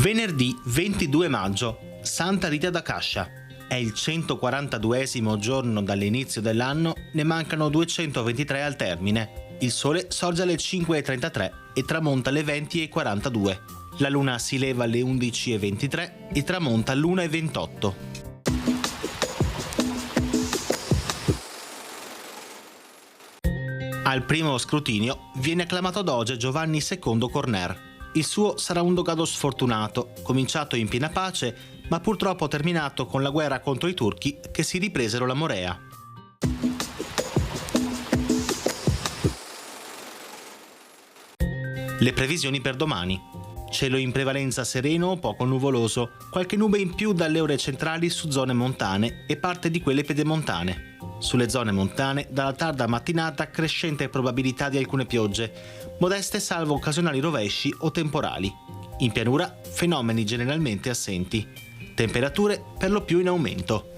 Venerdì 22 maggio, Santa Rita da Cascia. È il 142esimo giorno dall'inizio dell'anno, ne mancano 223 al termine. Il sole sorge alle 5:33 e tramonta alle 20:42. La luna si leva alle 11:23 e tramonta all'1:28. Al primo scrutinio viene acclamato doge Giovanni II Corner. Il suo sarà un dogado sfortunato, cominciato in piena pace, ma purtroppo terminato con la guerra contro i turchi che si ripresero la Morea. Le previsioni per domani. Cielo in prevalenza sereno o poco nuvoloso, qualche nube in più dalle ore centrali su zone montane e parte di quelle pedemontane. Sulle zone montane, dalla tarda mattinata crescente probabilità di alcune piogge, modeste salvo occasionali rovesci o temporali. In pianura, fenomeni generalmente assenti. Temperature per lo più in aumento.